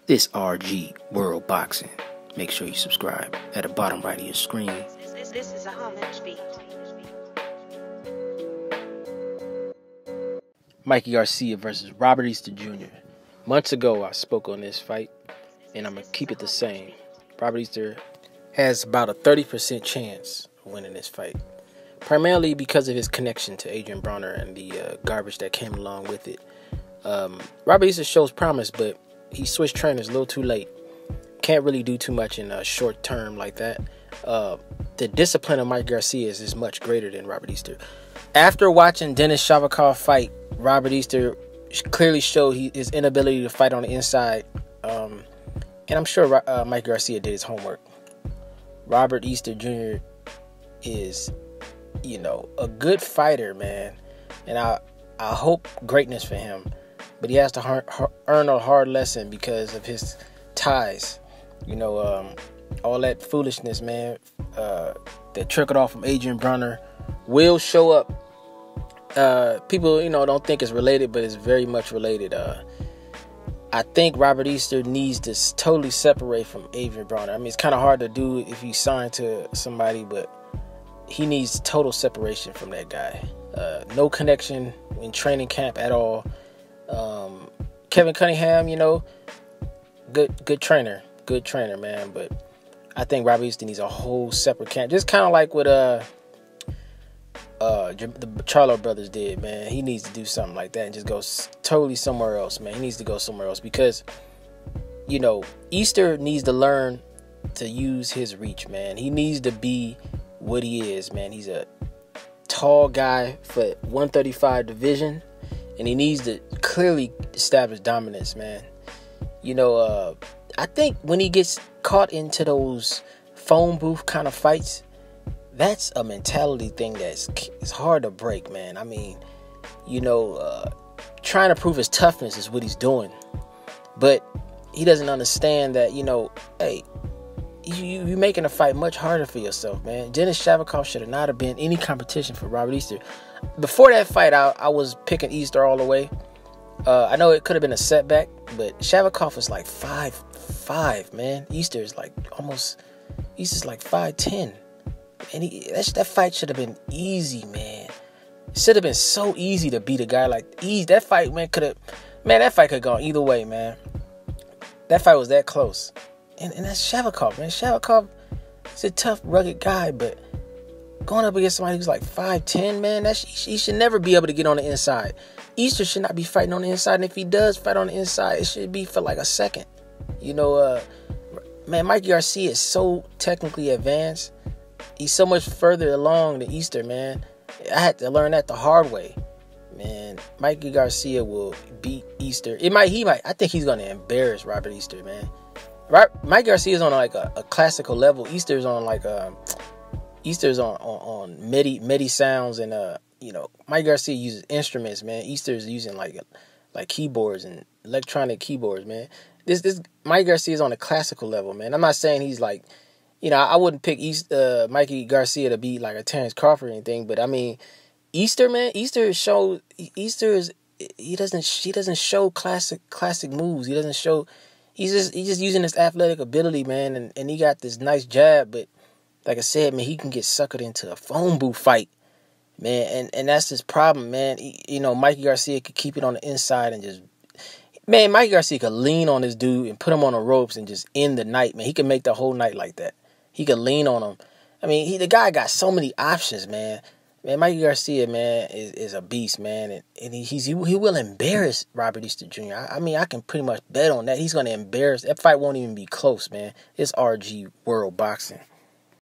This RG World Boxing. Make sure you subscribe at the bottom right of your screen. This is a Homage beat. Mikey Garcia versus Robert Easter Jr. Months ago, I spoke on this fight, and I'm going to keep it the same. Robert Easter has about a 30% chance of winning this fight, primarily because of his connection to Adrian Bronner and the garbage that came along with it. Robert Easter shows promise, but he switched trainers a little too late. Can't really do too much in a short term like that. The discipline of Mikey Garcia is much greater than Robert Easter. After watching Denis Shavkov fight, Robert Easter clearly showed his inability to fight on the inside. And I'm sure Mikey Garcia did his homework. Robert Easter Jr. is, a good fighter, man. And I hope greatness for him. But he has to earn a hard lesson because of his ties. All that foolishness, man, that trickled off from Adrian Bronner will show up. People, don't think it's related, but it's very much related. I think Robert Easter needs to totally separate from Adrian Bronner. I mean, it's kind of hard to do if you sign to somebody, but he needs total separation from that guy. No connection in training camp at all. Kevin Cunningham, good trainer, man. But I think Robert Easter needs a whole separate camp, just kind of like what the Charlo brothers did, man. He needs to do something like that and just go totally somewhere else, man. He needs to go somewhere else because, Easter needs to learn to use his reach, man. He needs to be what he is, man. He's a tall guy for 135 division, and he needs to clearly establish dominance, man. I think when he gets caught into those phone booth kind of fights, that's a mentality thing it's hard to break, man. I mean, trying to prove his toughness is what he's doing. But he doesn't understand that, hey, you're making a fight much harder for yourself, man. Denis Shavkov should have not have been any competition for Robert Easter. Before that fight, I was picking Easter all the way. I know it could have been a setback, but Shavkov is like 5'5", man. Easter is like Easter's like 5'10". And that fight should have been easy, man. It should have been so easy to beat a guy like that fight, man, that fight could have gone either way, man. That fight was that close. And that's Shavkov, man. Shavkov is a tough, rugged guy, but going up against somebody who's like 5'10", man, he should never be able to get on the inside. Easter should not be fighting on the inside, and if he does fight on the inside, it should be for like a second. Man, Mikey Garcia is so technically advanced. He's so much further along than Easter, man. I had to learn that the hard way. Man, Mikey Garcia will beat Easter. He might. I think he's going to embarrass Robert Easter, man. Mikey Garcia is on like a classical level. Easter's on like Easter's on MIDI sounds, and Mikey Garcia uses instruments, man. Easter's using like keyboards and electronic keyboards, man. This Mikey Garcia is on a classical level, man. I'm not saying he's like, I wouldn't pick Mikey Garcia to be like a Terrence Crawford or anything, but I mean, Easter, man. He doesn't show classic moves. He doesn't show. He's just using his athletic ability, man, and he got this nice jab, but like I said, man, he can get suckered into a phone booth fight, man, and that's his problem, man. Mikey Garcia could keep it on the inside and just, man, Mikey Garcia could lean on this dude and put him on the ropes and just end the night, man. He could make the whole night like that. He could lean on him. I mean, the guy got so many options, man. Man, Mikey Garcia, man, is a beast, man, and he will embarrass Robert Easter Jr. I mean, I can pretty much bet on that. He's going to embarrass. That fight won't even be close, man. It's RG World Boxing.